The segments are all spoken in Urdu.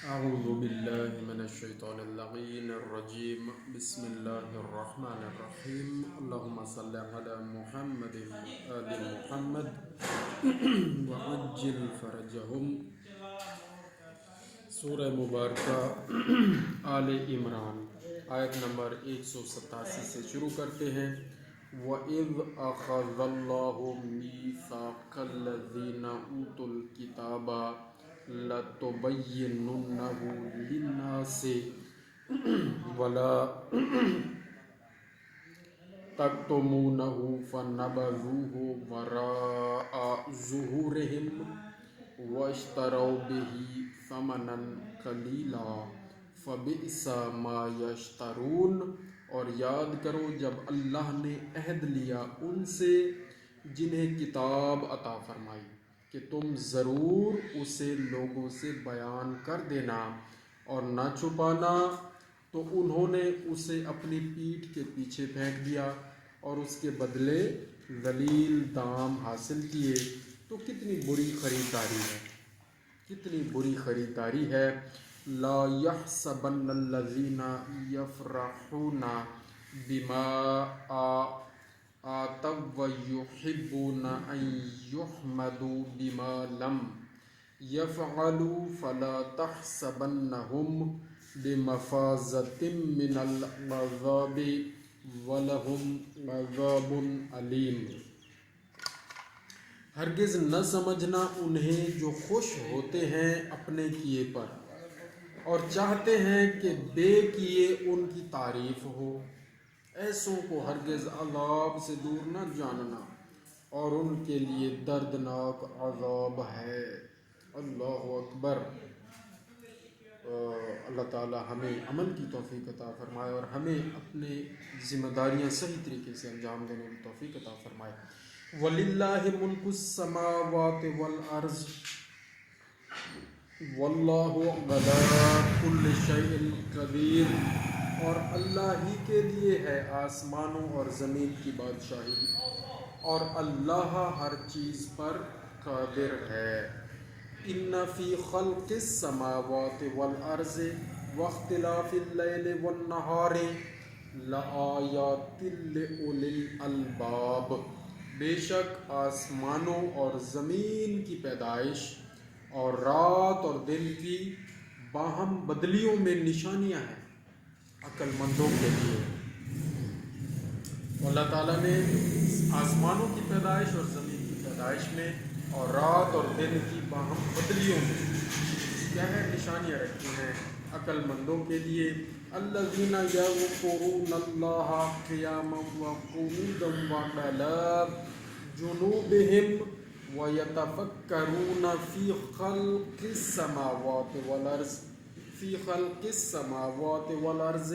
أعوذ بالله من الشيطان اللعين الرجيم بسم الله الرحمن الرحيم اللهم صل على محمد وآل محمد وعجل فرجهم. سورہ مبارکہ آل عمران آیت نمبر 187 سے شروع کرتے ہیں. وَإِذْ أَخَذَ اللَّهُ مِيثَاقَ الَّذِينَ أُوتُوا الْكِتَابَ لَتُبَيِّنُنَّهُ لِلنَّاسِ وَلَا تَكْتُمُونَهُ فَنَبَذُوهُ وَرَاءَ ظُهُورِهِمْ وَاشْتَرَوْا بِهِ ثَمَنًا قَلِيلًا فَبِئْسَ مَا يَشْتَرُونَ. اور یاد کرو جب اللہ نے عہد لیا ان سے جنہیں کتاب عطا فرمائی کہ تم ضرور اسے لوگوں سے بیان کر دینا اور نہ چھپانا، تو انہوں نے اسے اپنی پیٹھ کے پیچھے پھینک دیا اور اس کے بدلے ذلیل دام حاصل کیے. تو کتنی بری خریداری ہے، کتنی بری خریداری ہے. لا يحسبن الذين يفرحون بما آتوا ويحبون أن يحمدوا بما لم يفعلوا فلا تحسبنهم بمفازة من العذاب ولهم عذاب أليم. ہرگز نہ سمجھنا انہیں جو خوش ہوتے ہیں اپنے کیے پر اور چاہتے ہیں کہ بے کیے ان کی تعریف ہو. ایسوں کو ہرگز عذاب سے دور نہ جاننا اور ان کے لیے دردناک عذاب ہے. اللہ اکبر. اللہ تعالی ہمیں عمل کی توفیق عطا فرمائے اور ہمیں اپنے ذمہ داریاں صحیح طریقے سے انجام دینے کی توفیق عطا فرمائے. وَلِلَّهِ مُلْكُ السَّمَاوَاتِ وَالْأَرْضِ وَاللَّهُ عَلَىٰ كُلِّ شَيْءٍ قَدِيرٌ. اور اللہ ہی کے لیے ہے آسمانوں اور زمین کی بادشاہی اور اللہ ہر چیز پر قادر ہے. ان فی خلق السماوات والارض واختلاف اللیل والنہار لآیات لأولی الالباب. بے شک آسمانوں اور زمین کی پیدائش اور رات اور دن کی باہم بدلیوں میں نشانیاں ہیں عقل مندوں کے لیے. اللہ تعالیٰ نے آسمانوں کی پیدائش اور زمین کی پیدائش میں اور رات اور دن کی باہم بدلیوں میں کیا ہے نشانیاں رکھی ہیں عقل مندوں کے لیے. الذین یذکرون اللہ قیاما وقعودا وعلی جنوبہم ویتفکرون فی خلق السماوات والارض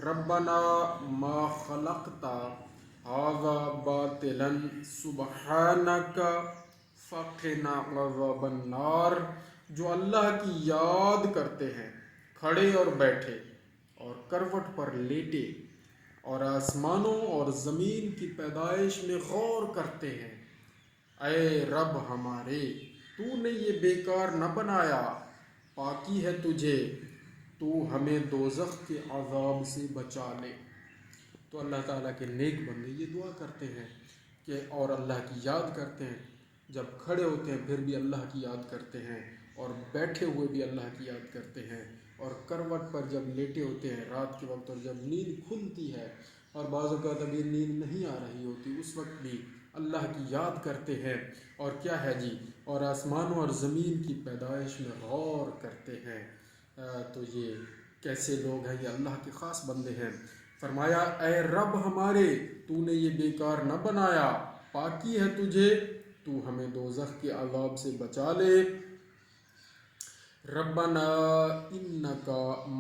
ربنا ما خلقت ھذا باطلا سبحانک فقنا عذاب النار. جو اللہ کی یاد کرتے ہیں کھڑے اور بیٹھے اور کروٹ پر لیٹے اور آسمانوں اور زمین کی پیدائش میں غور کرتے ہیں. اے رب ہمارے، تو نے یہ بیکار نہ بنایا، پاکی ہے تجھے، تو ہمیں دوزخ کے عذاب سے بچا لے. تو اللہ تعالیٰ کے نیک بندے یہ دعا کرتے ہیں کہ اور اللہ کی یاد کرتے ہیں. جب کھڑے ہوتے ہیں پھر بھی اللہ کی یاد کرتے ہیں اور بیٹھے ہوئے بھی اللہ کی یاد کرتے ہیں اور کروٹ پر جب لیٹے ہوتے ہیں رات کے وقت اور جب نیند کھلتی ہے اور بعض اوقات ابھی نیند نہیں آ رہی ہوتی اس وقت بھی اللہ کی یاد کرتے ہیں. اور کیا ہے جی، اور آسمانوں اور زمین کی پیدائش میں غور کرتے ہیں. تو یہ کیسے لوگ ہیں؟ یہ اللہ کے خاص بندے ہیں. فرمایا اے رب ہمارے، تو نے یہ بیکار نہ بنایا، پاکی ہے تجھے، تو ہمیں دوزخ کے عذاب سے بچا لے. ربنا انک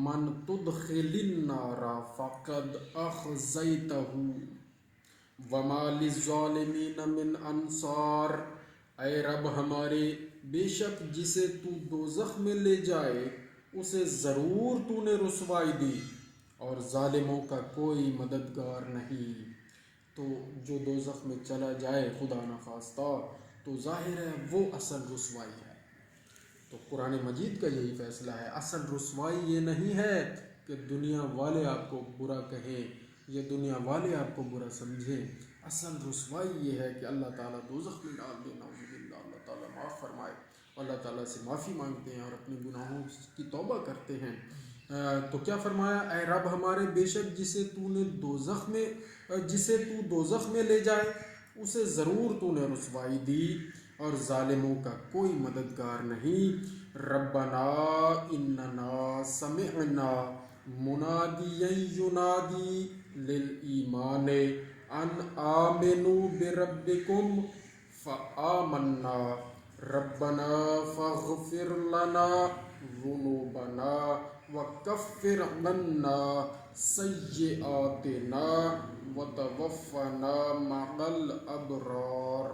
من تدخل النار فقد اخزیتہ وما للظالمین من انصار. اے رب ہمارے، بے شک جسے تو دوزخ میں لے جائے اسے ضرور تو نے رسوائی دی اور ظالموں کا کوئی مددگار نہیں. تو جو دوزخ میں چلا جائے خدا نخواستہ تو ظاہر ہے وہ اصل رسوائی ہے. تو قرآن مجید کا یہی فیصلہ ہے. اصل رسوائی یہ نہیں ہے کہ دنیا والے آپ کو برا کہیں یا دنیا والے آپ کو برا سمجھیں. اصل رسوائی یہ ہے کہ اللہ تعالیٰ دوزخ میں ڈال دے. نعوذ باللہ. اللہ تعالیٰ معاف فرمائے. اللہ تعالیٰ سے معافی مانگتے ہیں اور اپنے گناہوں کی توبہ کرتے ہیں. تو کیا فرمایا؟ اے رب ہمارے، بے شک جسے تو دوزخ میں لے جائے اسے ضرور تو نے رسوائی دی اور ظالموں کا کوئی مددگار نہیں. ربنا اننا سمعنا منادیا ینادی للایمان ان آمنوا بربکم فآمنا ربنا فاغفر لنا ذنوبنا وکفر عنا سیئاتنا وتوفنا مع الابرار.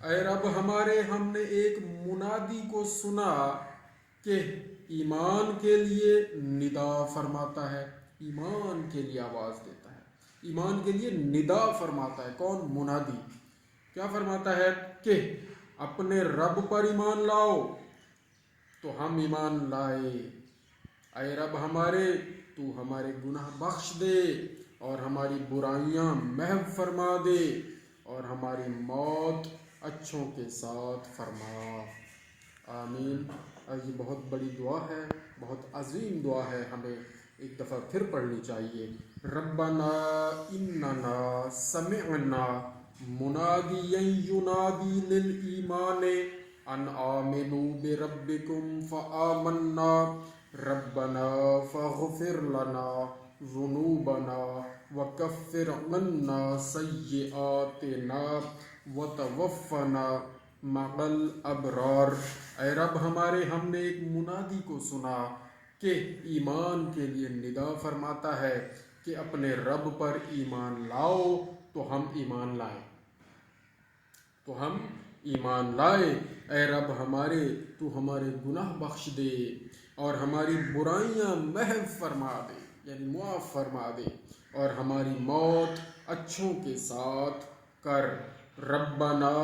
اے رب ہمارے، ہم نے ایک منادی کو سنا کہ ایمان کے لیے ندا فرماتا ہے، ایمان کے لیے آواز دیتا ہے، ایمان کے لیے ندا فرماتا ہے. کون؟ منادی. کیا فرماتا ہے؟ کہ اپنے رب پر ایمان لاؤ. تو ہم ایمان لائے. اے رب ہمارے، تو ہمارے گناہ بخش دے اور ہماری برائیاں محو فرما دے اور ہماری موت اچھوں کے ساتھ فرما. آمین. یہ بہت بڑی دعا ہے، بہت عظیم دعا ہے، ہمیں ایک دفعہ پھر پڑھنی چاہیے. ربنا اننا سمعنا منادیا ینادی للایمان ان آمنوا بربکم فآمنا ربنا فاغفر لنا ذنوبنا وکفر عنا سیئاتنا وتوفنا مع الابرار. اے رب ہمارے، ہم نے ایک منادی کو سنا کہ ایمان کے لیے ندا فرماتا ہے کہ اپنے رب پر ایمان لاؤ. تو ہم ایمان لائے، تو ہم ایمان لائے. اے رب ہمارے، تو ہمارے گناہ بخش دے اور ہماری برائیاں محو فرما دے، یعنی معاف فرما دے اور ہماری موت اچھوں کے ساتھ کر. ربنا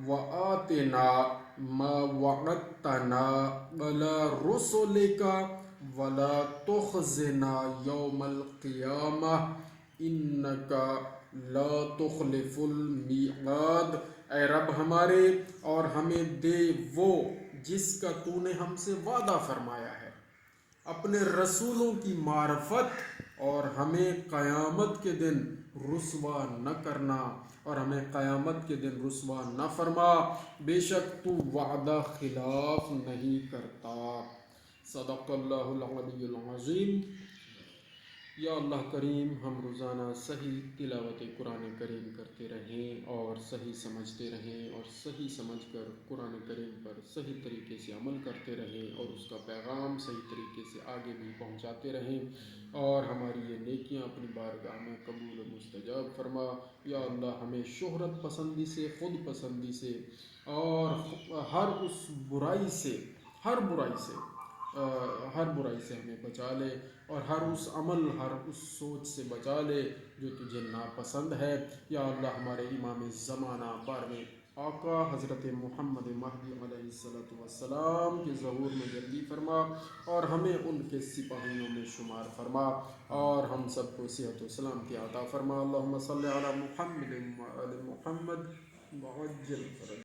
وآتنا ما وعدتنا علی رسلک ولا تخزنا یوم القیامہ انک لا تخلف المیعاد. اے رب ہمارے، اور ہمیں دے وہ جس کا تو نے ہم سے وعدہ فرمایا ہے، اپنے رسولوں کی معرفت، اور ہمیں قیامت کے دن رسوا نہ کرنا اور ہمیں قیامت کے دن رسوا نہ فرما. بے شک تو وعدہ خلاف نہیں کرتا. صدق اللہ العلی العظیم. یا اللہ کریم، ہم روزانہ صحیح تلاوت قرآن کریم کرتے رہیں اور صحیح سمجھتے رہیں اور صحیح سمجھ کر قرآن کریم پر صحیح طریقے سے عمل کرتے رہیں اور اس کا پیغام صحیح طریقے سے آگے بھی پہنچاتے رہیں اور ہماری یہ نیکیاں اپنی بارگاہ میں قبول و مستجاب فرما. یا اللہ ہمیں شہرت پسندی سے، خود پسندی سے اور ہر اس برائی سے، ہر برائی سے ہمیں بچا لے اور ہر اس عمل، ہر اس سوچ سے بچا لے جو تجھے ناپسند ہے. یا اللہ ہمارے امام زمانہ 12ویں آقا حضرت محمد مہدی علیہ السلام کے ظہور میں جلدی فرما اور ہمیں ان کے سپاہیوں میں شمار فرما اور ہم سب کو صحت و سلامتی عطا فرما. اللہم صلی علی محمد و آل محمد وعجل فرج